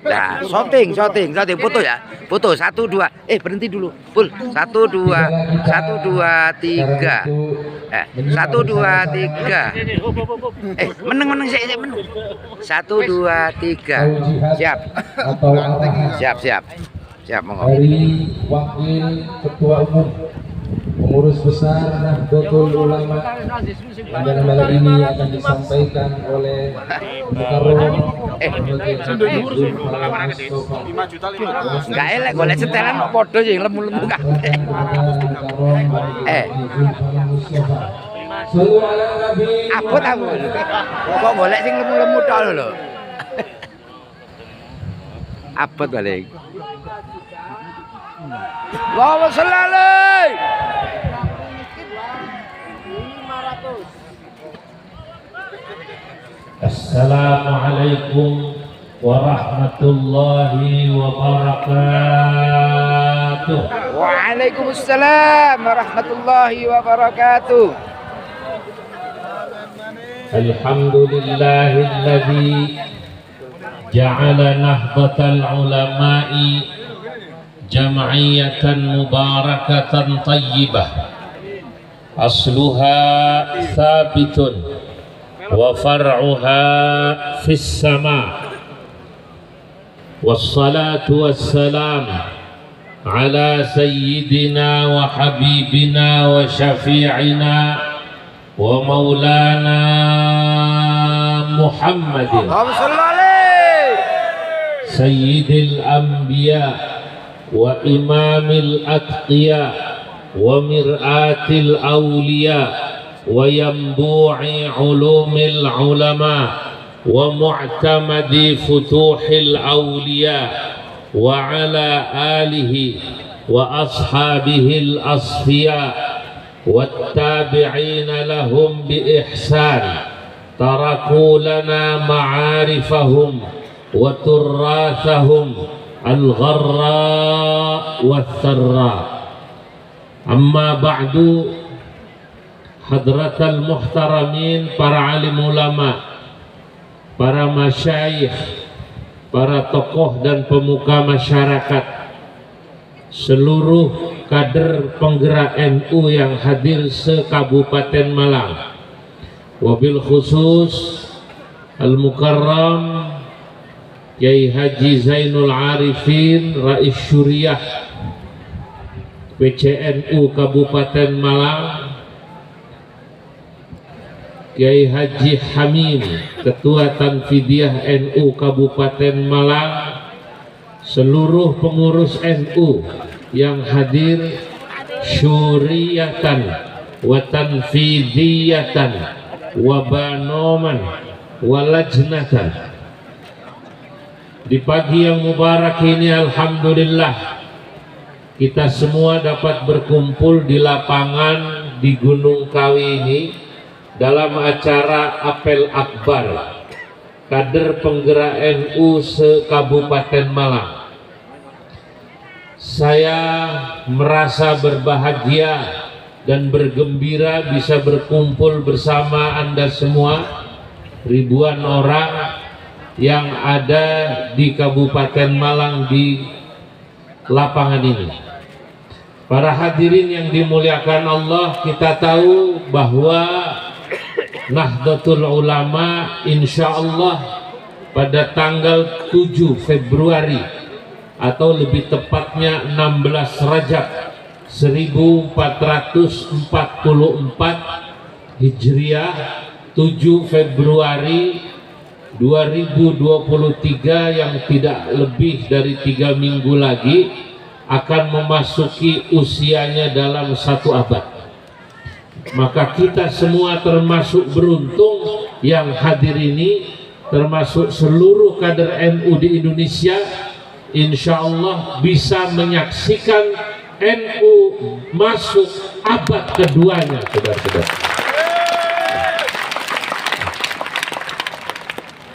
Nah, shooting, foto ya, foto 1 2, berhenti dulu, full 1 2, 1 2 3, 1 2 3, meneng saya meneng, 1 2 3, siap, monggo. Dari Wakil Ketua Umum Pengurus Besar Nahdlatul Ulama, yang dalam hal ini akan disampaikan oleh Mukarrom Enggak elek golek setelan kok padha sing lemu-lemu kabeh. Abot aku. Kok golek sing lemu-lemu tok lho. Abot balik. Allahumma sholli alaihi. Assalamualaikum warahmatullahi wabarakatuh. Waalaikumsalam warahmatullahi wabarakatuh. Alhamdulillahilladzi ja'ala Nahdlatul Ulama'i jam'iyatan mubarakatan thayyibah asluha thabitun wa far'uha fis sama'. Wassalatu wassalam ala sayyidina wa habibina wa syafi'ina wa maulana Muhammadin sayyidil anbiya wa imamil atqiya wa mir'atil awliya wa yambu'i ulumil ulama wa mu'tamadi futuhil awliya wa ala alihi wa ashabihil asfiya wattabi'ina lahum bi ihsan taraku lana ma'arifahum wa turrathahum al-gharra wa-tharra. Amma ba'du, hadratal muhtaramin, para alim ulama, para masyayikh, para tokoh dan pemuka masyarakat, seluruh kader penggerak NU yang hadir se-Kabupaten Malang, wabil khusus Al-Mukarram Kiai Haji Zainul Arifin Rais Syuriah PCNU Kabupaten Malang, Kiai Haji Hamim Ketua Tanfidiyah NU Kabupaten Malang, seluruh pengurus NU yang hadir syuriyatan wa tanfidiyatan wa banoman wa lajnatan. Di pagi yang mubarak ini alhamdulillah kita semua dapat berkumpul di lapangan di Gunung Kawi ini dalam acara apel akbar kader penggerak NU se-Kabupaten Malang. Saya merasa berbahagia dan bergembira bisa berkumpul bersama Anda semua, ribuan orang yang ada di Kabupaten Malang di lapangan ini. Para hadirin yang dimuliakan Allah, kita tahu bahwa Nahdlatul Ulama insya Allah pada tanggal 7 Februari atau lebih tepatnya 16 Rajab 1444 Hijriah, 7 Februari 2023 yang tidak lebih dari 3 minggu lagi akan memasuki usianya dalam 1 abad. Maka kita semua termasuk beruntung yang hadir ini, termasuk seluruh kader NU di Indonesia, insya Allah bisa menyaksikan NU masuk abad keduanya, saudara-saudara.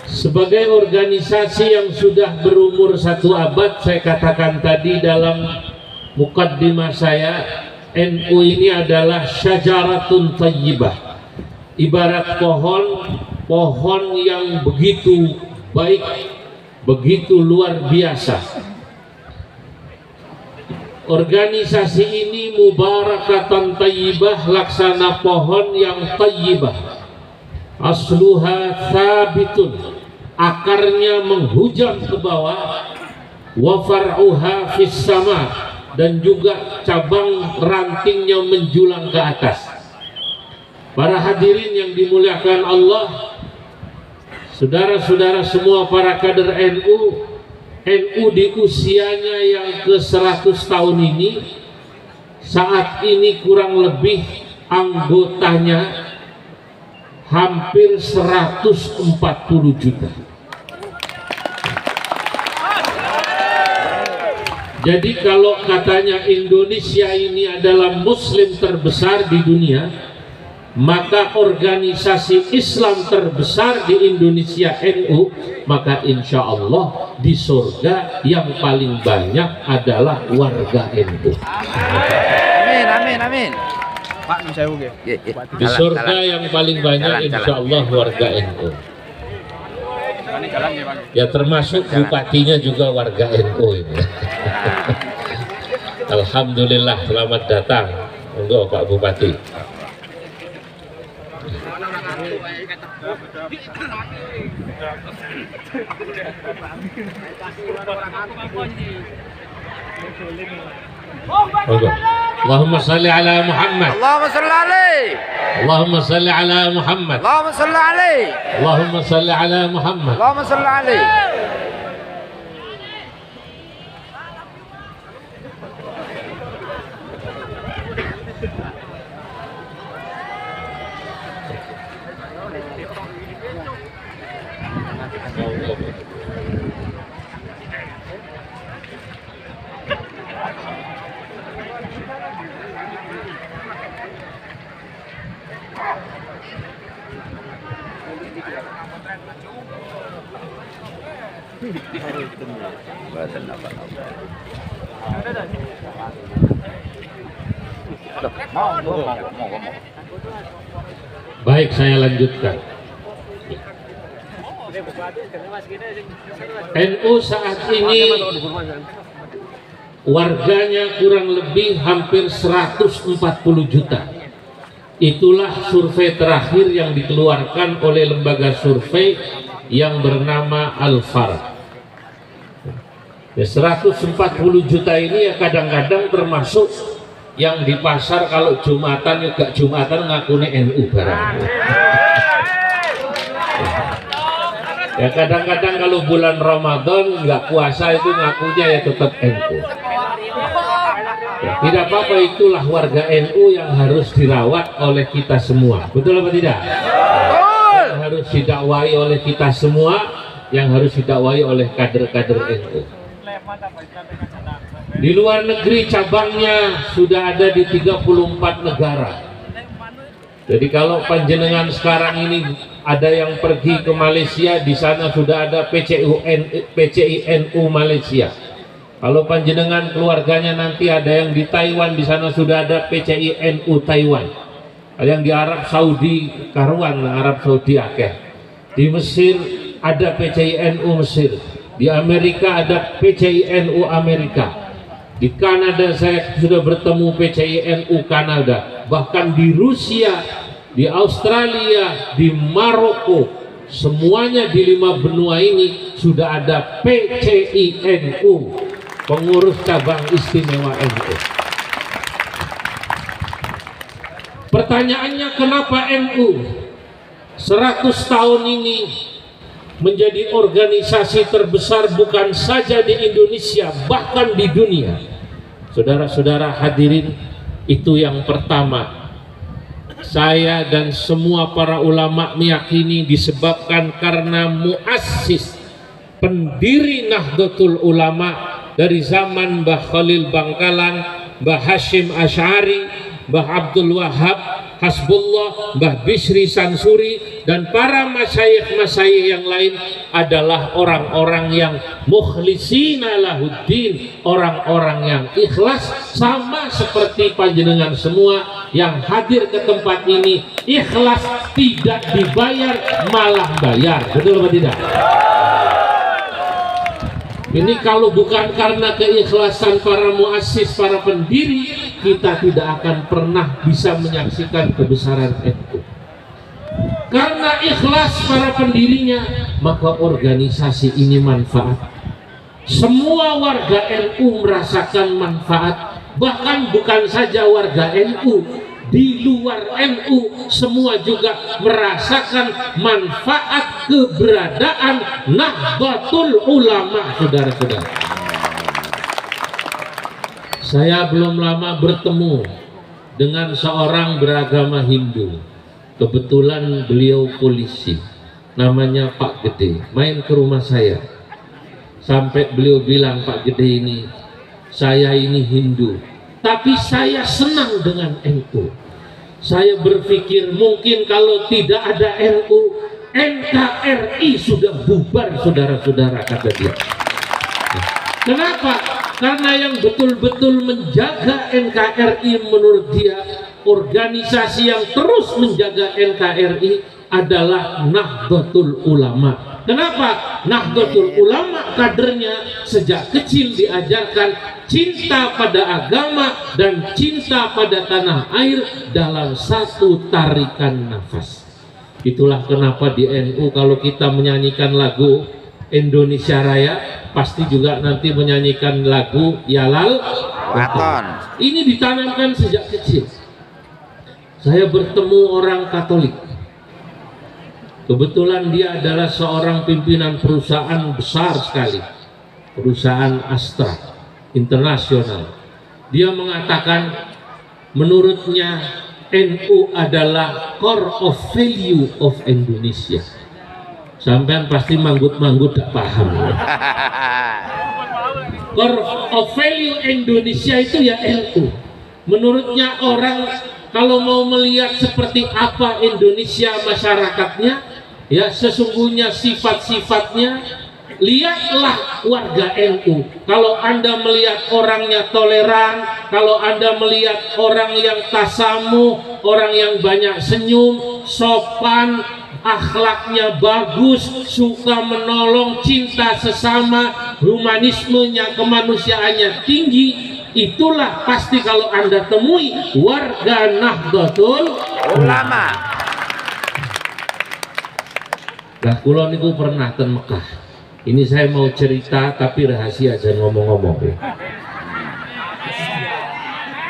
Sebagai organisasi yang sudah berumur 1 abad, saya katakan tadi dalam mukaddimah saya, NU ini adalah syajaratun thayyibah, ibarat pohon yang begitu baik, begitu luar biasa. Organisasi ini mubarakatan tayyibah, laksana pohon yang tayyibah, asluha thabitun, akarnya menghujam ke bawah, wa far'uha fis sama, dan juga cabang rantingnya menjulang ke atas. Para hadirin yang dimuliakan Allah, saudara-saudara semua para kader NU di usianya yang ke-100 tahun ini, saat ini kurang lebih anggotanya hampir 140 juta. Jadi kalau katanya Indonesia ini adalah muslim terbesar di dunia, maka organisasi Islam terbesar di Indonesia NU, maka insya Allah di surga yang paling banyak adalah warga NU. Amin, amin, amin. Pak, saya oke. Di surga yang paling banyak insya Allah warga NU. Ya termasuk bupatinya juga warga NU ini. Alhamdulillah, selamat datang. Monggo Pak Bupati. Allahumma salli ala Muhammad. Allahumma salli alaihi. Allahumma salli ala Muhammad. Allahumma salli alaihi. Allahumma salli ala Muhammad. Allahumma salli alaihi. Baik, saya lanjutkan. NU saat ini warganya kurang lebih hampir 140 juta. Itulah survei terakhir yang dikeluarkan oleh lembaga survei yang bernama Al-Farq. Ya, 140 juta ini ya kadang-kadang termasuk yang di pasar kalau Jumatan juga Jumatan ngakuni NU barang. Ya kadang-kadang kalau bulan Ramadan nggak puasa itu ngakunya ya tetap NU. Ya, tidak apa-apa, itulah warga NU yang harus dirawat oleh kita semua. Betul apa tidak? Yang harus didakwai oleh kita semua, yang harus didakwai oleh kader-kader NU. Di luar negeri cabangnya sudah ada di 34 negara. Jadi kalau panjenengan sekarang ini ada yang pergi ke Malaysia, di sana sudah ada PCINU Malaysia. Kalau panjenengan keluarganya nanti ada yang di Taiwan, di sana sudah ada PCINU Taiwan. Ada yang di Arab Saudi, karuan Arab Saudi akeh. Di Mesir ada PCINU Mesir. Di Amerika ada PCINU Amerika. Di Kanada saya sudah bertemu PCINU Kanada. Bahkan di Rusia, di Australia, di Maroko, semuanya di 5 benua ini sudah ada PCINU, pengurus cabang istimewa NU. Pertanyaannya, kenapa NU 100 tahun ini menjadi organisasi terbesar bukan saja di Indonesia, bahkan di dunia? Saudara-saudara hadirin, itu yang pertama. Saya dan semua para ulama meyakini disebabkan karena muassis, pendiri Nahdlatul Ulama dari zaman Mbah Khalil Bangkalan, Mbah Hashim Asy'ari, Mbah Abdul Wahab Hasbullah, Mbah Bisri Sansuri, dan para masyayikh-masyayikh yang lain adalah orang-orang yang mukhlisina lahuddin, orang-orang yang ikhlas, sama seperti panjenengan semua yang hadir ke tempat ini, ikhlas, tidak dibayar malah bayar. Betul apa tidak? Ini kalau bukan karena keikhlasan para muassis, para pendiri, kita tidak akan pernah bisa menyaksikan kebesaran NU. Karena ikhlas para pendirinya, maka organisasi ini manfaat. Semua warga NU merasakan manfaat, bahkan bukan saja warga NU, di luar NU semua juga merasakan manfaat keberadaan Nahdlatul Ulama, saudara-saudara. Saya belum lama bertemu dengan seorang beragama Hindu. Kebetulan beliau polisi, namanya Pak Gede, main ke rumah saya. Sampai beliau bilang, Pak Gede ini, saya ini Hindu, tapi saya senang dengan NU. Saya berpikir mungkin kalau tidak ada NU, NKRI sudah bubar, saudara-saudara, kata dia. Kenapa? Karena yang betul-betul menjaga NKRI menurut dia, organisasi yang terus menjaga NKRI adalah Nahdlatul Ulama. Kenapa? Nahdlatul Ulama kadernya sejak kecil diajarkan cinta pada agama dan cinta pada tanah air dalam satu tarikan nafas. Itulah kenapa di NU kalau kita menyanyikan lagu Indonesia Raya, pasti juga nanti menyanyikan lagu Yalal Waton. Ini ditanamkan sejak kecil. Saya bertemu orang Katolik. Kebetulan dia adalah seorang pimpinan perusahaan besar sekali, perusahaan Astra internasional. Dia mengatakan menurutnya NU adalah core of value of Indonesia. Sampean pasti manggut-manggut gak paham. Core of value Indonesia itu ya NU. Menurutnya orang kalau mau melihat seperti apa Indonesia masyarakatnya, ya sesungguhnya sifat-sifatnya, lihatlah warga NU. Kalau Anda melihat orangnya toleran, kalau Anda melihat orang yang tasamuh, orang yang banyak senyum, sopan, akhlaknya bagus, suka menolong, cinta sesama, humanismenya, kemanusiaannya tinggi, itulah pasti kalau Anda temui warga Nahdlatul Ulama. Nah, kula niku pernah ten Mekah. Ini saya mau cerita tapi rahasia, aja ngomong-ngomong.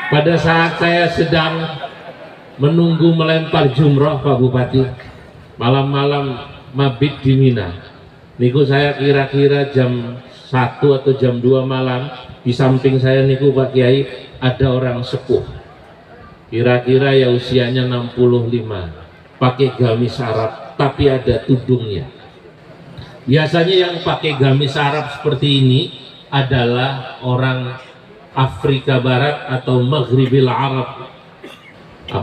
Pada saat saya sedang menunggu melempar jumroh, Pak Bupati, malam-malam mabit di Mina, niku saya kira-kira jam 1 atau jam 2 malam, di samping saya niku Pak Kiai ada orang sepuh, kira-kira ya usianya 65, pakai gamis Arab tapi ada tudungnya. Biasanya yang pakai gamis Arab seperti ini adalah orang Afrika Barat atau Maghribil Arab,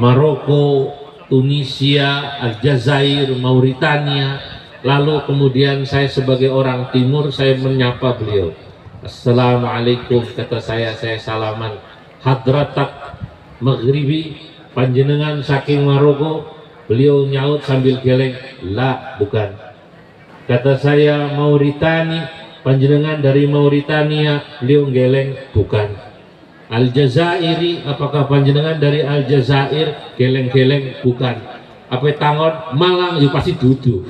Maroko, Tunisia, Aljazair, Mauritania. Lalu kemudian saya sebagai orang timur, saya menyapa beliau. Assalamualaikum, kata saya salaman. Hadratak Maghribi, panjenengan saking Maroko? Beliau nyaut sambil geleng, la, bukan. Kata saya Mauritania, panjenengan dari Mauritania? Beliau geleng, bukan. Aljazairi, apakah panjenengan dari Aljazair? Geleng-geleng, bukan. Apa tangon Malang? Ya pasti duduk.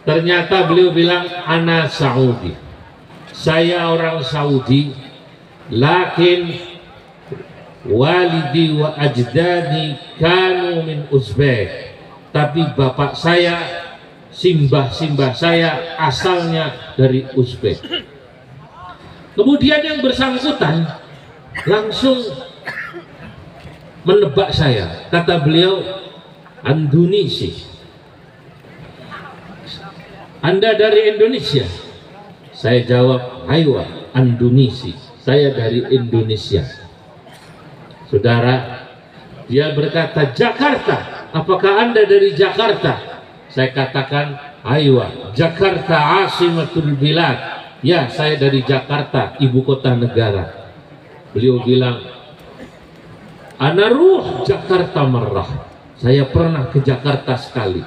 Ternyata beliau bilang, ana Saudi, saya orang Saudi, lakin walidi wa ajdadi kanu min Uzbek, tapi bapak saya, simbah-simbah saya asalnya dari Uzbek. Kemudian yang bersangkutan langsung menebak saya. Kata beliau, Indonesia. Anda dari Indonesia? Saya jawab, aywa, Indonesia. Saya dari Indonesia. Saudara, dia berkata, Jakarta. Apakah Anda dari Jakarta? Saya katakan, aywa, Jakarta asimatul bilad. Ya, saya dari Jakarta, ibu kota negara. Beliau bilang, ana ruh Jakarta marrah. Saya pernah ke Jakarta sekali.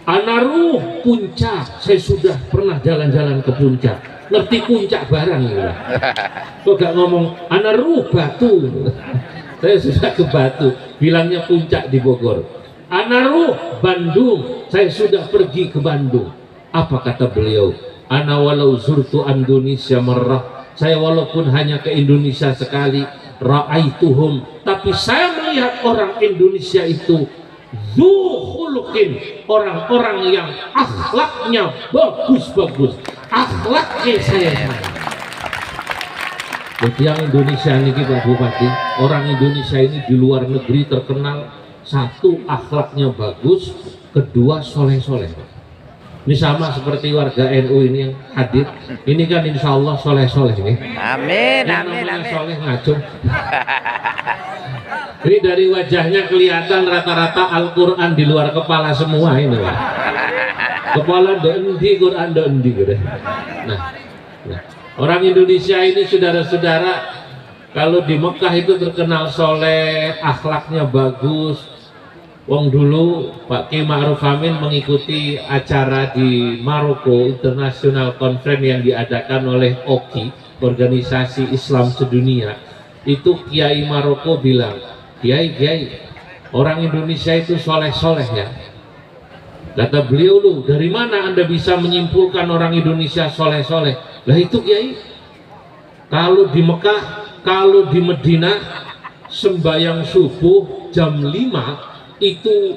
Anaruh puncak, saya sudah pernah jalan-jalan ke puncak, ngerti puncak barang ya. Kok gak ngomong anaruh Batu? Saya sudah ke Batu, bilangnya puncak di Bogor. Anaruh Bandung, saya sudah pergi ke Bandung. Apa kata beliau? Ana walau zurtu Indonesia marrah, saya walaupun hanya ke Indonesia sekali, ra'aituhum, tapi saya melihat orang Indonesia itu zuhulukin, orang-orang yang akhlaknya bagus-bagus, akhlaknya saya. Jadi yang Indonesia ini Pak Bupati, orang Indonesia ini di luar negeri terkenal satu akhlaknya bagus, kedua soleh-soleh. Ini sama seperti warga NU ini yang hadir. Ini kan insya Allah soleh-soleh nih. Amin, Yang amin, namanya amin. soleh ngacung. Ini dari wajahnya kelihatan rata-rata Al-Quran di luar kepala semua ini Pak. Kepala dendi, Quran dendi gitu. Nah, orang Indonesia ini saudara-saudara, kalau di Mekah itu terkenal soleh, akhlaknya bagus. Wong dulu Pak Kiai Ma'ruf Amin mengikuti acara di Maroko International Conference yang diadakan oleh OKI, Organisasi Islam Sedunia. Itu Kiai Maroko bilang, Kiai, orang Indonesia itu soleh-soleh ya. Kata beliau, lu dari mana Anda bisa menyimpulkan orang Indonesia soleh-soleh? Lah itu Kiai, kalau di Mekah, kalau di Medina sembahyang subuh jam 5 itu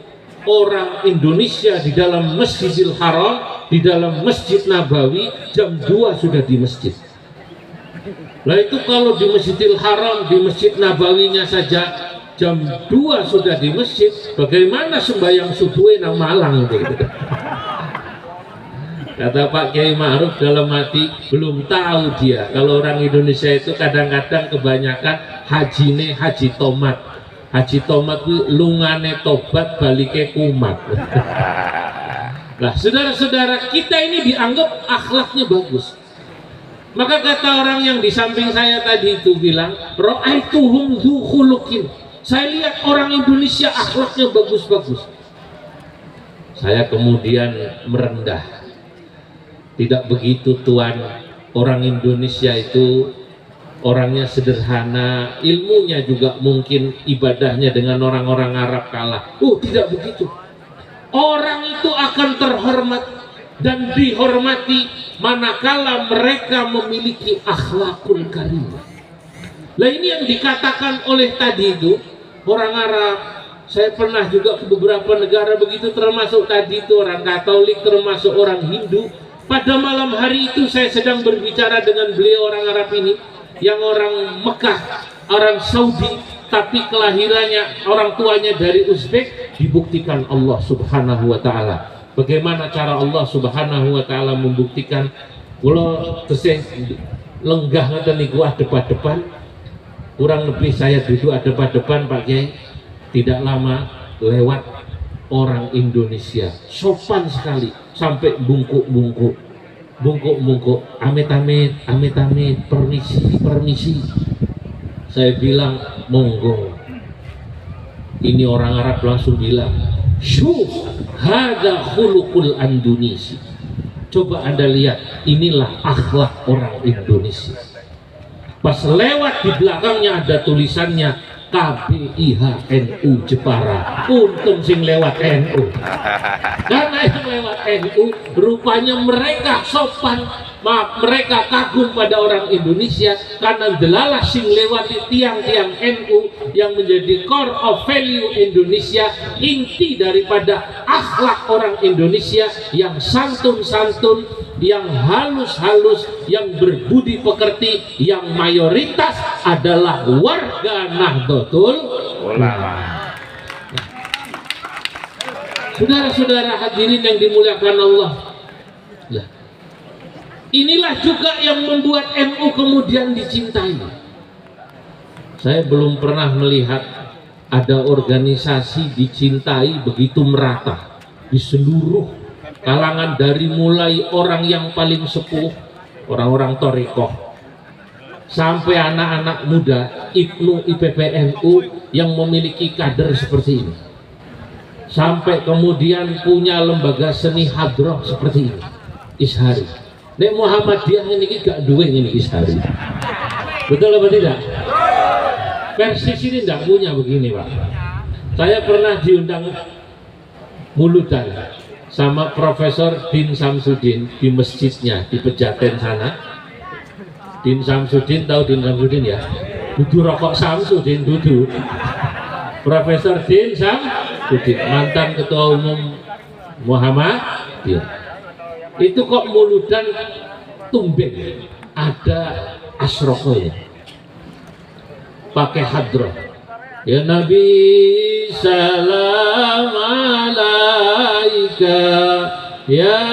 orang Indonesia di dalam Masjidil Haram, di dalam Masjid Nabawi jam 2 sudah di masjid. Nah itu kalau di Masjidil Haram, di Masjid Nabawinya saja jam 2 sudah di masjid, bagaimana sembahyang subuh nang Malang gitu. Kata Pak Kiai Ma'ruf dalam hati, belum tahu dia kalau orang Indonesia itu kadang-kadang kebanyakan hajine haji tomat. Haji tomat itu lungane tobat balike kumat. Nah saudara-saudara, kita ini dianggap akhlaknya bagus. Maka kata orang yang di samping saya tadi itu bilang, ra'aituhum dzu khuluqin, saya lihat orang Indonesia akhlaknya bagus-bagus. Saya kemudian merendah. Tidak begitu Tuan, orang Indonesia itu orangnya sederhana, ilmunya juga mungkin ibadahnya dengan orang-orang Arab kalah. Tidak begitu. Orang itu akan terhormat dan dihormati manakala mereka memiliki akhlakul karimah. Nah ini yang dikatakan oleh tadi itu orang Arab. Saya pernah juga ke beberapa negara begitu, termasuk tadi itu orang Katolik, termasuk orang Hindu. Pada malam hari itu saya sedang berbicara dengan beliau orang Arab ini, yang orang Mekah, orang Saudi, tapi kelahirannya orang tuanya dari Uzbek. Dibuktikan Allah Subhanahu wa Ta'ala. Bagaimana cara Allah Subhanahu wa Ta'ala membuktikan? Kalau tesih lenggah ngeten niku depan-depan, kurang lebih saya duduk depan-depan Pak Kiai, tidak lama lewat orang Indonesia, sopan sekali, sampai bungkuk-bungkuk, amit-amit, permisi. Saya bilang monggo. Ini orang Arab langsung bilang, syuf hada khuluqul Indonesia. Coba Anda lihat, inilah akhlak orang Indonesia. Pas lewat di belakangnya ada tulisannya KBIH NU Jepara. Untung sing lewat NU. Karena yang lewat NU, rupanya mereka sopan, mereka kagum pada orang Indonesia karena delalah sing lewati tiang-tiang NU yang menjadi core of value Indonesia, inti daripada akhlak orang Indonesia yang santun-santun, yang halus-halus, yang berbudi pekerti, yang mayoritas adalah warga Nahdlatul Ulama. Saudara-saudara hadirin yang dimuliakan Allah, inilah juga yang membuat NU kemudian dicintai. Saya belum pernah melihat ada organisasi dicintai begitu merata di seluruh kalangan, dari mulai orang yang paling sepuh, orang-orang Thariqah, sampai anak-anak muda IPPNU yang memiliki kader seperti ini. sampai kemudian punya lembaga seni hadroh seperti ini, Ishari. Nek Muhammadiyah ini gak duwe ini Ishari. Betul apa tidak? Persis ini tidak punya begini, Pak. Saya pernah diundang mulutan sama Profesor Din Samsudin di masjidnya di Pejaten sana. Din Samsudin, tahu Din Samsudin ya? Dudu rokok Samsudin, dudu. Profesor Din Samsudin, mantan Ketua Umum Muhammadiyah. Itu kok mulutan tumben ada asrokonya, pakai hadroh. Ya Nabi salam alaika, ya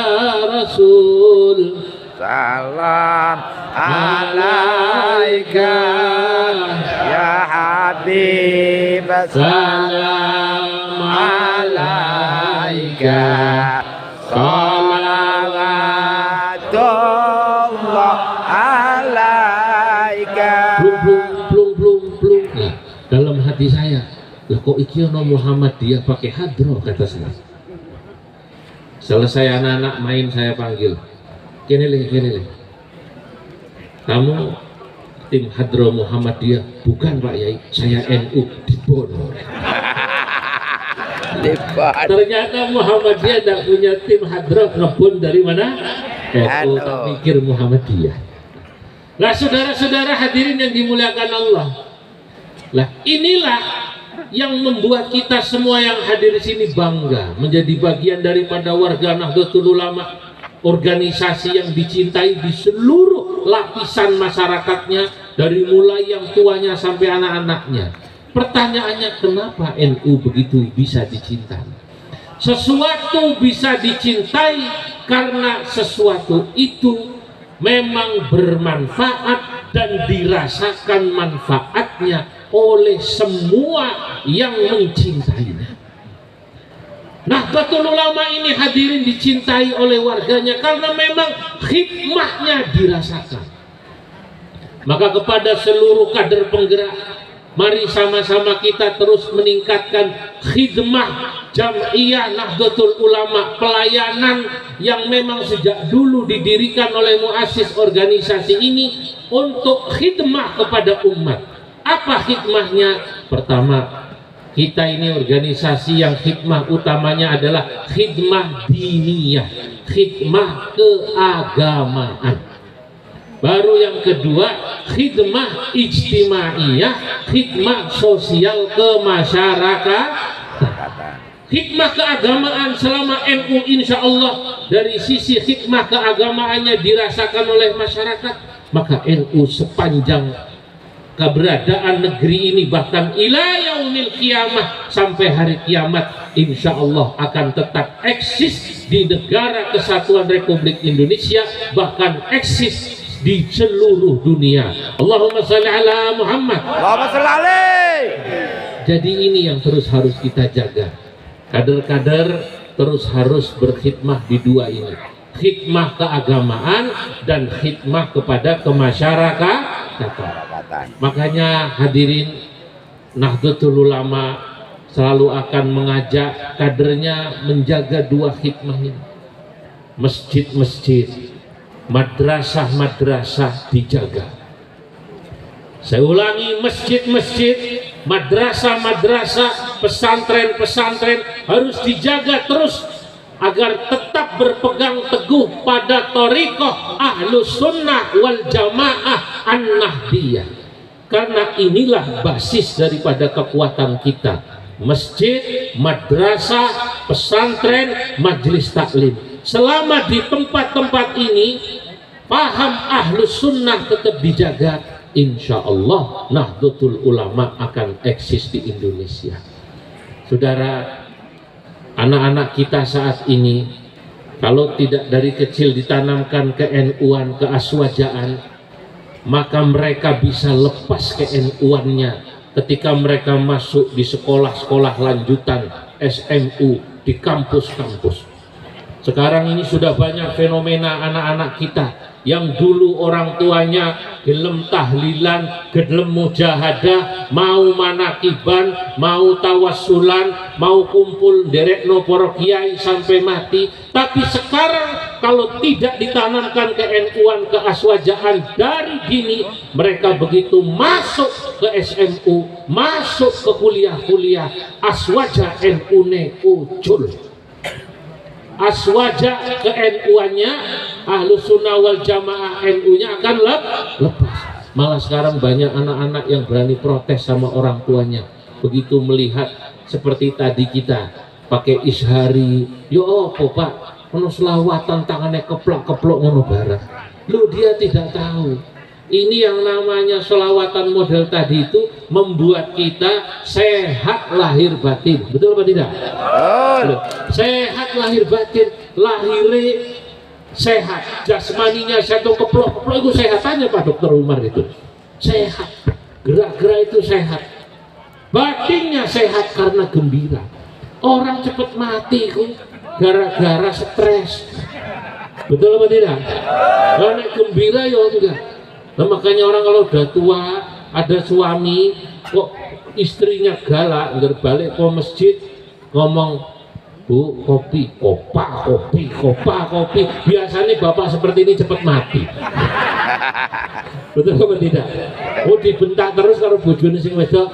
Rasul salam alaika, ya Habib salam alaika, salawatullah alaika. Plung. Nah, dalam hati saya, lah kok iki ono Muhammadiyah pakai hadroh, kata saya. Selesai anak-anak main, saya panggil, kene le. Kamu tim hadroh Muhammadiyah? Bukan Pak Yai, saya NU di Bon. Ternyata Muhammadiyah tidak punya tim hadroh, ngebun dari mana? NU, tak mikir Muhammadiyah. Lah saudara-saudara hadirin yang dimuliakan Allah, lah inilah yang membuat kita semua yang hadir di sini bangga menjadi bagian daripada warga Nahdlatul Ulama, organisasi yang dicintai di seluruh lapisan masyarakatnya, dari mulai yang tuanya sampai anak-anaknya. Pertanyaannya, kenapa NU begitu bisa dicintai? Sesuatu bisa dicintai karena sesuatu itu memang bermanfaat dan dirasakan manfaatnya oleh semua yang mencintainya. Nahdlatul Ulama ini hadirin dicintai oleh warganya karena memang khidmahnya dirasakan. Maka kepada seluruh kader penggerak, mari sama-sama kita terus meningkatkan khidmah Jam'iyah Nahdlatul Ulama, pelayanan yang memang sejak dulu didirikan oleh muassis organisasi ini untuk khidmah kepada umat. Apa khidmahnya? Pertama, kita ini organisasi yang khidmah utamanya adalah khidmah diniyah, khidmah keagamaan. Baru yang kedua, khidmah ijtimaiyah, khidmah sosial kemasyarakatan. Hikmah keagamaan selama NU insya Allah dari sisi hikmah keagamaannya dirasakan oleh masyarakat, maka NU sepanjang keberadaan negeri ini bahkan ila yaumil qiyamah, sampai hari kiamat insya Allah akan tetap eksis di negara kesatuan Republik Indonesia, bahkan eksis di seluruh dunia. Allahumma sholli ala Muhammad. Allahumma sholli alaihi. Jadi ini yang terus harus kita jaga. Kader-kader terus harus berkhidmah di dua ini, khidmah keagamaan dan khidmah kepada kemasyarakatan. Makanya hadirin, Nahdlatul Ulama selalu akan mengajak kadernya menjaga dua khidmah ini. Masjid-masjid, madrasah-madrasah dijaga. Saya ulangi, masjid-masjid, madrasah-madrasah, pesantren-pesantren harus dijaga terus agar tetap berpegang teguh pada thariqah Ahlus Sunnah wal Jamaah An-Nahdiyah. Karena inilah basis daripada kekuatan kita. Masjid, madrasah, pesantren, majelis taklim. Selama di tempat-tempat ini paham Ahlus Sunnah tetap dijaga, insya Allah Nahdlatul Ulama akan eksis di Indonesia. Saudara, anak-anak kita saat ini kalau tidak dari kecil ditanamkan ke NU-an, ke aswajaan, maka mereka bisa lepas ke NU-annya ketika mereka masuk di sekolah-sekolah lanjutan SMU, di kampus-kampus. Sekarang ini sudah banyak fenomena anak-anak kita yang dulu orang tuanya gelem tahlilan, gelem mujahadah, mau manakiban, mau tawassulan, mau kumpul derekno para kiai sampai mati. Tapi sekarang kalau tidak ditanamkan ke NU-an, ke aswajaan dari dini, mereka begitu masuk ke SMU, masuk ke kuliah-kuliah, aswaja NU-ne ucul. Aswaja ke NU-nya, Ahlus Sunnah wal Jamaah NU-nya akan lepas. Malah sekarang banyak anak-anak yang berani protes sama orang tuanya. Begitu melihat seperti tadi kita pakai ishari, yo apa pak, ono selawatan tangannya keplok-keplok ngono barang. Lu dia tidak tahu. Ini yang namanya selawatan model tadi itu membuat kita sehat lahir batin. Betul apa tidak? Betul. Sehat lahir batin, lahirnya sehat, jasmaninya satu keplok-keplok itu sehatannya Pak Dokter Umar itu. Sehat, gerak-gerak itu sehat. Batinnya sehat karena gembira. Orang cepat mati kok gara-gara stres. Betul apa tidak? Karena gembira ya enggak. Nah, makanya orang kalau udah tua, ada suami kok istrinya galak, nggak balik ke masjid ngomong, bu kopi, kopi. Biasanya bapak seperti ini cepat mati. Betul apa tidak? Oh dibentak terus kalau bojone sing wedok.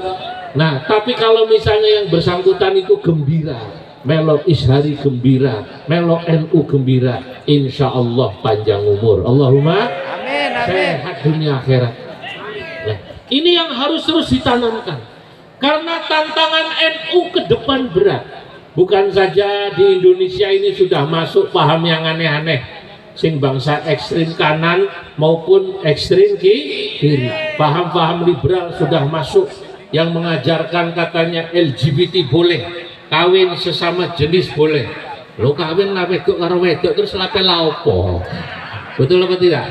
Nah tapi kalau misalnya yang bersangkutan itu gembira, melo ishari gembira, melo NU gembira, insya Allah panjang umur. Allahumma sehat dunia akhirat. Nah, ini yang harus terus ditanamkan karena tantangan NU ke depan berat. Bukan saja di Indonesia ini sudah masuk paham yang aneh-aneh, sing bangsa ekstrim kanan maupun ekstrim kiri. Paham-paham liberal sudah masuk yang mengajarkan katanya LGBT boleh, kawin sesama jenis boleh. Lo kawin lah wedok karo wedok terus lape laopo? Betul apa tidak?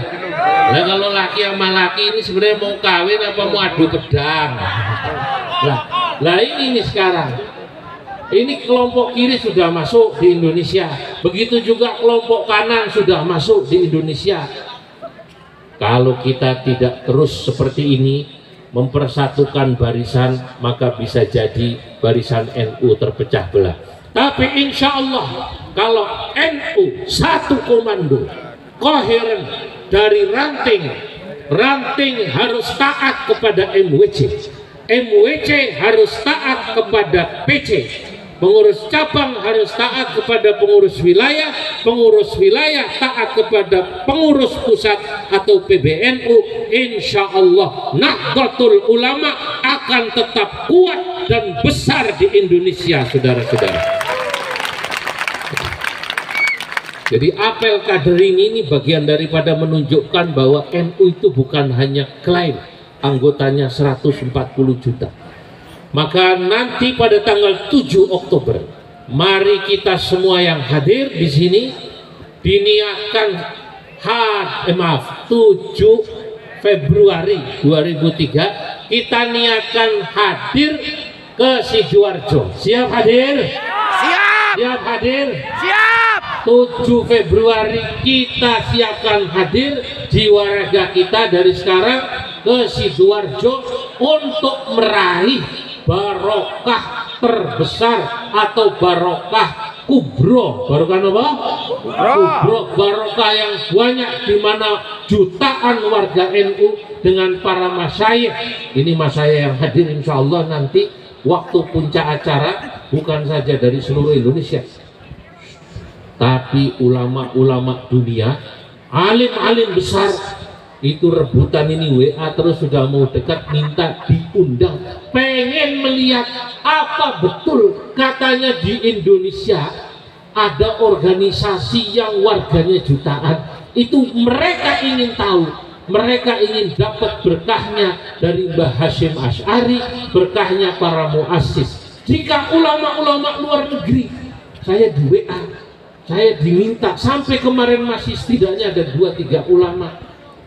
Nah kalau laki sama laki ini sebenarnya mau kawin apa mau adu pedang? Lah ini sekarang, ini kelompok kiri sudah masuk di Indonesia, begitu juga kelompok kanan sudah masuk di Indonesia. Kalau kita tidak terus seperti ini mempersatukan barisan, maka bisa jadi barisan NU terpecah belah. Tapi insya Allah kalau NU satu komando, koheren dari ranting harus taat kepada MWC harus taat kepada PC, pengurus cabang harus taat kepada pengurus wilayah taat kepada pengurus pusat atau PBNU. Insya Allah Nahdlatul Ulama akan tetap kuat dan besar di Indonesia, saudara-saudara. Jadi apel kader ini bagian daripada menunjukkan bahwa NU itu bukan hanya klaim anggotanya 140 juta. Maka nanti pada tanggal 7 Oktober, mari kita semua yang hadir di sini diniatkan 7 Februari 2003 kita niatkan hadir ke Sidoarjo. Siap hadir? Siap hadir? Siap. 7 Februari kita siapkan hadir jiwa kita dari sekarang ke Sidoarjo untuk meraih barokah terbesar atau barokah kubro. Barokah apa? Kubro, barokah yang banyak di mana jutaan warga NU dengan para masyayikh. Ini masyayikh yang hadir insya Allah nanti waktu puncak acara bukan saja dari seluruh Indonesia, tapi ulama-ulama dunia, alim-alim besar itu rebutan ini WA terus sudah mau dekat minta diundang, pengen melihat apa betul katanya di Indonesia ada organisasi yang warganya jutaan. Itu mereka ingin tahu, mereka ingin dapat berkahnya dari Mbah Hasyim Asy'ari, berkahnya para muassis. Jika ulama-ulama luar negeri, saya di WA, saya diminta sampai kemarin masih setidaknya ada 2-3 ulama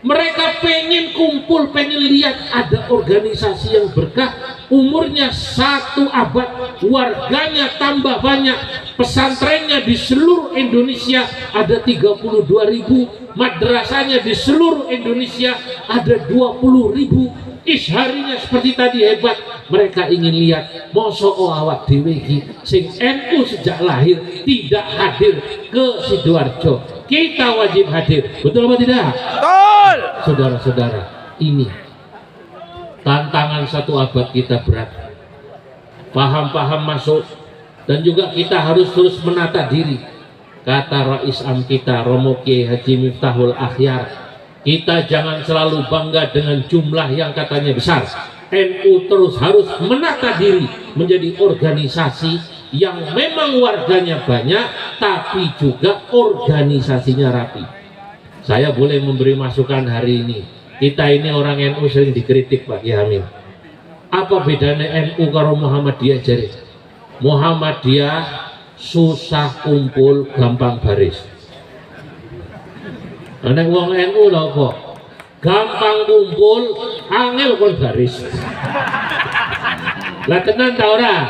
Mereka pengen kumpul, pengen lihat ada organisasi yang berkah, umurnya 1 abad, warganya tambah banyak, pesantrennya di seluruh Indonesia ada 32.000, madrasahnya di seluruh Indonesia ada 20.000. Isharinya seperti tadi hebat. Mereka ingin lihat mosok awak dhewe iki sing NU sejak lahir tidak hadir ke Sidoarjo. Kita wajib hadir, betul apa tidak? Betul. Saudara-saudara, ini tantangan 1 abad kita berat. Paham-paham masuk, dan juga kita harus terus menata diri. Kata Rais Am kita, Romo Kiai Haji Miftahul Akhyar, kita jangan selalu bangga dengan jumlah yang katanya besar. NU terus harus menata diri menjadi organisasi yang memang warganya banyak, tapi juga organisasinya rapi. Saya boleh memberi masukan hari ini. Kita ini orang NU sering dikritik Pak Kiai Hamid. Apa bedanya NU karo Muhammadiyah jare? Muhammadiyah susah kumpul, gampang baris. Nek wong NU lho kok gampang kumpul, angel kon baris. Lah tenan ta ora?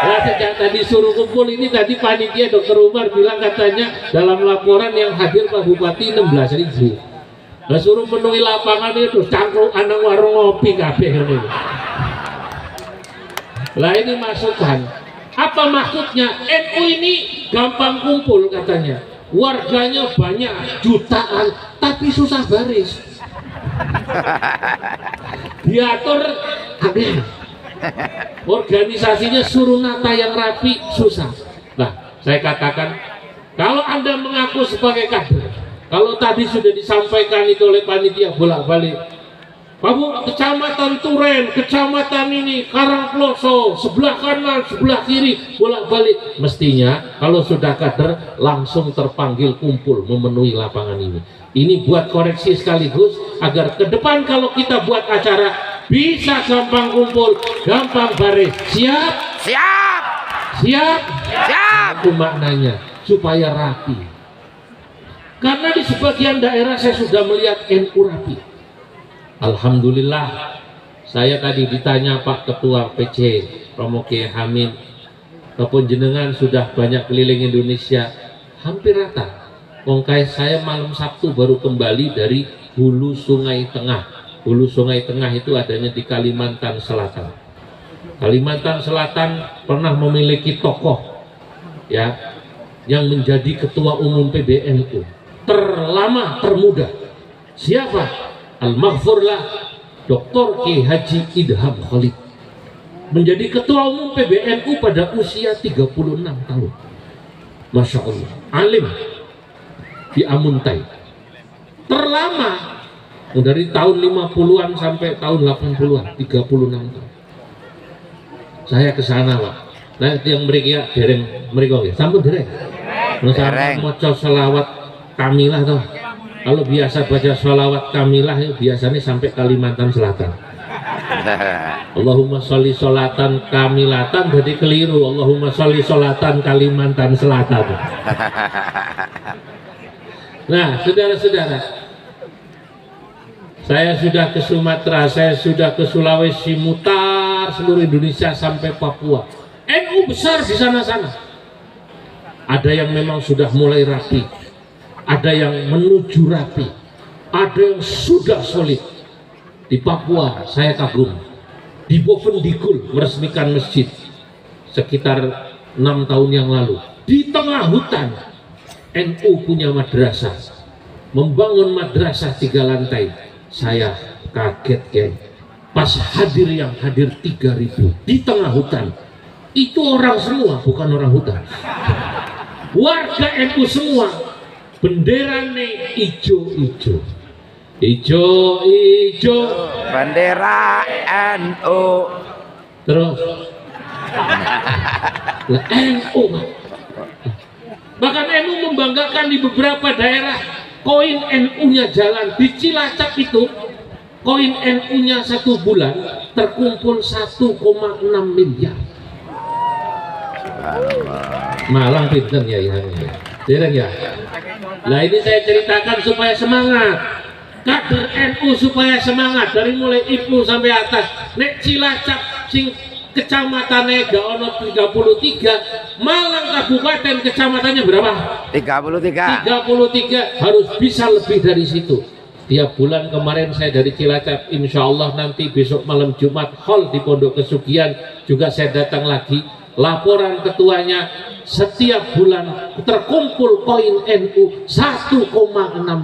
Lah sejak tadi suruh kumpul ini, tadi panitia Dokter Umar bilang katanya dalam laporan yang hadir Pak Bupati 16.000. Lah suruh penuhi lapangan itu cangkruk anak warung ngopi kabeh ngene. Lah ini masukan. Apa maksudnya? NU ini gampang kumpul katanya. Warganya banyak, jutaan, tapi susah baris. Diatur aneh. Organisasinya suruh nata yang rapi, susah. Nah, saya katakan, kalau Anda mengaku sebagai kader, kalau tadi sudah disampaikan itu oleh panitia bolak-balik, kamu kecamatan Turen, kecamatan ini, Karangploso, sebelah kanan, sebelah kiri, bolak-balik. Mestinya kalau sudah kader langsung terpanggil kumpul memenuhi lapangan ini. Ini buat koreksi sekaligus agar ke depan kalau kita buat acara bisa gampang kumpul, gampang baris. Siap? Siap. Siap? Siap. Itu maknanya supaya rapi. Karena di sebagian daerah saya sudah melihat NU rapi. Alhamdulillah, saya tadi ditanya Pak Ketua PC Romo Kiai Hamid, ataupun jenengan sudah banyak keliling Indonesia, hampir rata. Wongkai saya malam Sabtu baru kembali dari Hulu Sungai Tengah. Hulu Sungai Tengah itu adanya di Kalimantan Selatan. Kalimantan Selatan pernah memiliki tokoh ya yang menjadi ketua umum PBNU terlama termuda. Siapa? Al-Maghfurlah Dr. Kiai Haji Idham Khalid, menjadi ketua umum PBNU pada usia 36 tahun. Masya Allah, alim di Amuntai, terlama dari tahun 50-an sampai tahun 80-an, 36 tahun. Saya ke sana Pak. Nah, yang mereka dereng mereka ya, sampun dereng. Dereng. Maca selawat kamilah toh. Kalau biasa baca sholawat kamilah biasanya sampai Kalimantan Selatan. Allahumma sholli sholatan kamilatan, jadi keliru. Allahumma sholli sholatan Kalimantan Selatan. Nah, saudara-saudara, saya sudah ke Sumatera, saya sudah ke Sulawesi, mutar seluruh Indonesia sampai Papua. NU besar di sana-sana. Ada yang memang sudah mulai rapi, ada yang menuju rapi, ada yang sudah solid. Di Papua saya kagum, di Bovendigul meresmikan masjid sekitar 6 tahun yang lalu. Di tengah hutan NU punya madrasah, membangun madrasah 3 lantai. Saya kaget kan, pas hadir yang hadir 3.000 di tengah hutan. Itu orang semua, bukan orang hutan, warga NU semua. Benderane ijo-ijo, ijo-ijo, bendera NU. Terus lah NU, bahkan NU membanggakan di beberapa daerah koin NU-nya jalan. Di Cilacap itu koin NU-nya 1 bulan terkumpul 1,6 miliar. Malang pinter ya, ya. Dereng ya. Nah ini saya ceritakan supaya semangat. kader NU supaya semangat dari mulai Ibnu sampai atas. Nek Cilacap sing kecamatannya gak ono 33, Malang kabupaten kecamatannya berapa? 33. 33, harus bisa lebih dari situ. Tiap bulan kemarin saya dari Cilacap, insya Allah nanti besok malam Jumat hall di Pondok Kesugihan juga saya datang lagi. Laporan ketuanya, setiap bulan terkumpul koin NU 1,6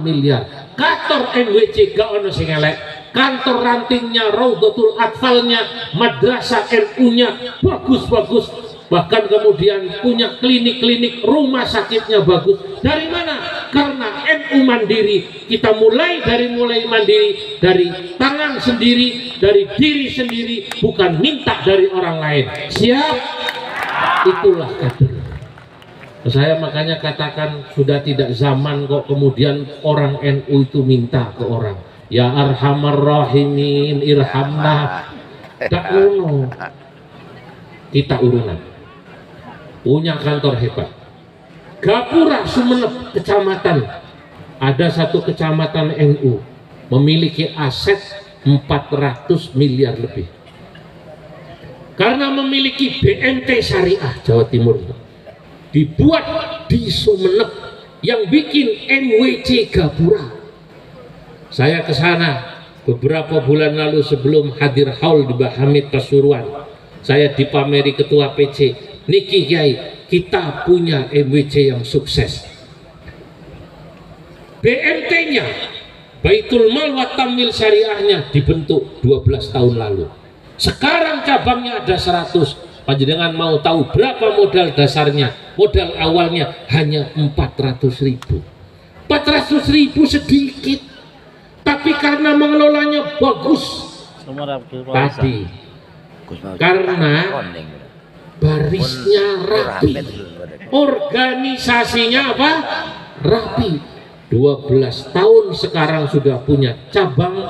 miliar. Kantor NWC gak ono sing elek, kantor rantingnya, Raudhatul Atfalnya, madrasah NU-nya bagus-bagus, bahkan kemudian punya klinik-klinik, rumah sakitnya bagus. Dari mana? Karena NU mandiri. Kita mulai mandiri dari tangan sendiri, dari diri sendiri, bukan minta dari orang lain. Siap? Itulah kader. Saya makanya katakan sudah tidak zaman kok kemudian orang NU itu minta ke orang, ya arhamar rahimin irhamna. Tak uno. Kita urunan. Punya kantor hebat. Gapura Sumeneb kecamatan, ada satu kecamatan NU memiliki aset 400 miliar lebih karena memiliki BMT Syariah Jawa Timur. Dibuat di Sumeneb, yang bikin NWC Gapura. Saya ke sana beberapa bulan lalu sebelum hadir haul di Mbah Hamid Pasuruan. Saya dipameri ketua PC, niki Kiai, kita punya MWC yang sukses. BMT-nya, Baitul Mal wa Tamwil Syariahnya dibentuk 12 tahun lalu. Sekarang cabangnya ada 100. Panjenengan mau tahu berapa modal dasarnya? Modal awalnya hanya 400.000. 400.000 sedikit, tapi karena mengelolanya bagus tadi, karena barisnya rapi, organisasinya apa? Rapi. 12 tahun sekarang sudah punya cabang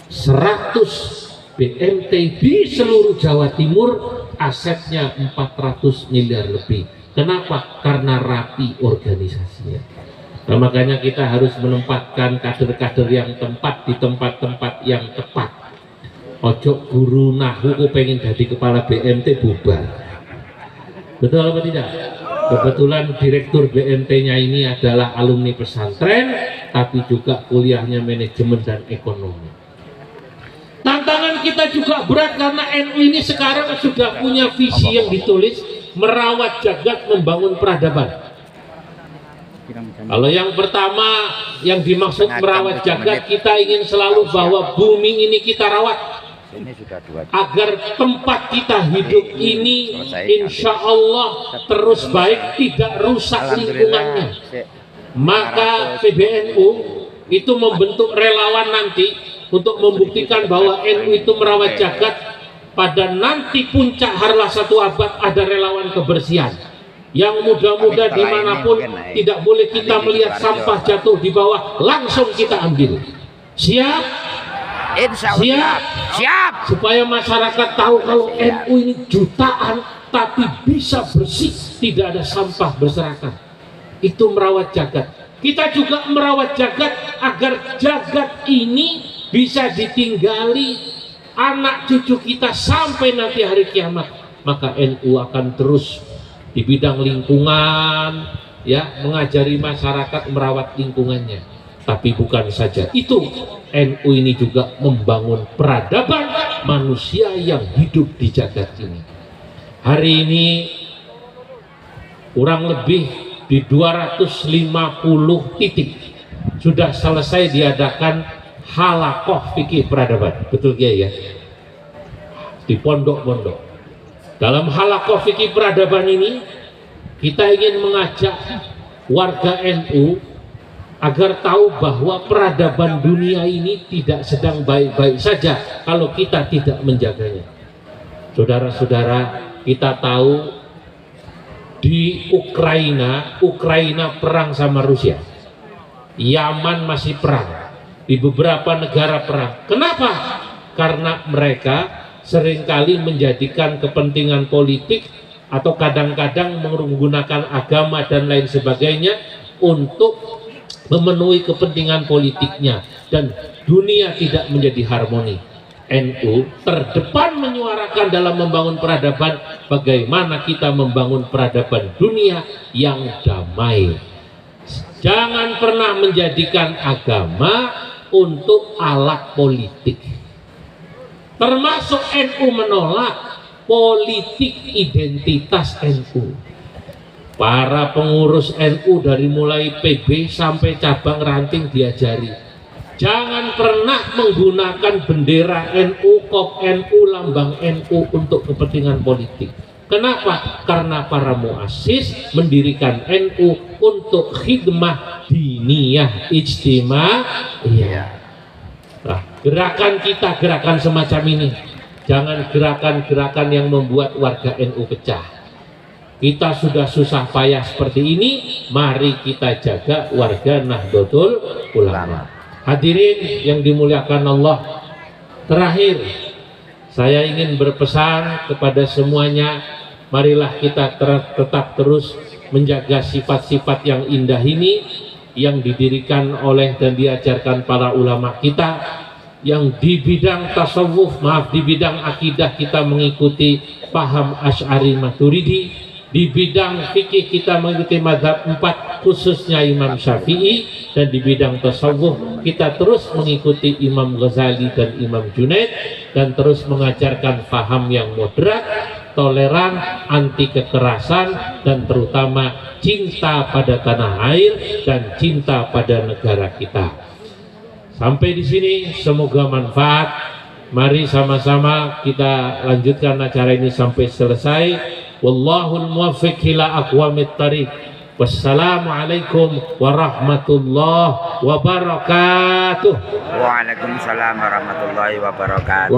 100 BMT di seluruh Jawa Timur, asetnya 400 miliar lebih. Kenapa? Karena rapi organisasinya. Nah, makanya kita harus menempatkan kader-kader yang tepat di tempat-tempat yang tepat. Ojo guru nahu ku pengen jadi kepala BMT bubar. Betul apa tidak? Kebetulan direktur BMT-nya ini adalah alumni pesantren, tapi juga kuliahnya manajemen dan ekonomi. Tantangan kita juga berat karena NU ini sekarang sudah punya visi yang ditulis, merawat jagat, membangun peradaban. Kalau yang pertama yang dimaksud merawat jagat, kita ingin selalu bahwa bumi ini kita rawat agar tempat kita hidup ini insya Allah terus baik, tidak rusak lingkungannya. Maka PBNU itu membentuk relawan nanti untuk membuktikan bahwa NU itu merawat jagat. Pada nanti puncak harlah 1 abad ada relawan kebersihan yang muda-muda dimanapun, tidak boleh kita melihat sampah jatuh di bawah, langsung kita ambil. Siap? Siap? Siap! Supaya masyarakat tahu kalau NU ini jutaan tapi bisa bersih, tidak ada sampah berserakan. Itu merawat jagat. Kita juga merawat jagat agar jagat ini bisa ditinggali anak cucu kita sampai nanti hari kiamat. Maka NU akan terus di bidang lingkungan, ya, mengajari masyarakat merawat lingkungannya. Tapi bukan saja itu, NU ini juga membangun peradaban manusia yang hidup di jagat ini. Hari ini kurang lebih di 250 titik sudah selesai diadakan halakoh fikih peradaban. Betul ya? Di pondok-pondok. Dalam halakoh fikih peradaban ini kita ingin mengajak warga NU agar tahu bahwa peradaban dunia ini tidak sedang baik-baik saja kalau kita tidak menjaganya. Saudara-saudara, kita tahu di Ukraina perang sama Rusia. Yaman masih perang. Di beberapa negara perang. Kenapa? Karena mereka seringkali menjadikan kepentingan politik atau kadang-kadang menggunakan agama dan lain sebagainya untuk memenuhi kepentingan politiknya, dan dunia tidak menjadi harmoni. NU terdepan menyuarakan dalam membangun peradaban, bagaimana kita membangun peradaban dunia yang damai. Jangan pernah menjadikan agama untuk alat politik. Termasuk NU menolak politik identitas NU. Para pengurus NU dari mulai PB sampai cabang ranting diajari, jangan pernah menggunakan bendera NU, kop NU, lambang NU untuk kepentingan politik. Kenapa? Karena para muassis mendirikan NU untuk khidmah diniyah ijtimaiyah. Nah, gerakan kita gerakan semacam ini. Jangan gerakan-gerakan yang membuat warga NU pecah. Kita sudah susah payah seperti ini, mari kita jaga warga Nahdlatul Ulama. Hadirin yang dimuliakan Allah, terakhir saya ingin berpesan kepada semuanya, marilah kita tetap terus menjaga sifat-sifat yang indah ini yang didirikan oleh dan diajarkan para ulama kita, yang di bidang tasawuf, di bidang akidah kita mengikuti paham Asy'ari Maturidi, di bidang fikih kita mengikuti mazhab 4 khususnya Imam Syafi'i, dan di bidang tasawuf kita terus mengikuti Imam Ghazali dan Imam Junaid, dan terus mengajarkan paham yang moderat, toleran, anti kekerasan, dan terutama cinta pada tanah air dan cinta pada negara kita. Sampai di sini semoga manfaat. Mari sama-sama kita lanjutkan acara ini sampai selesai. Wallahul muwaffiq ila aqwamit thariq. Wassalamualaikum warahmatullahi wabarakatuh. Waalaikumsalam warahmatullahi wabarakatuh.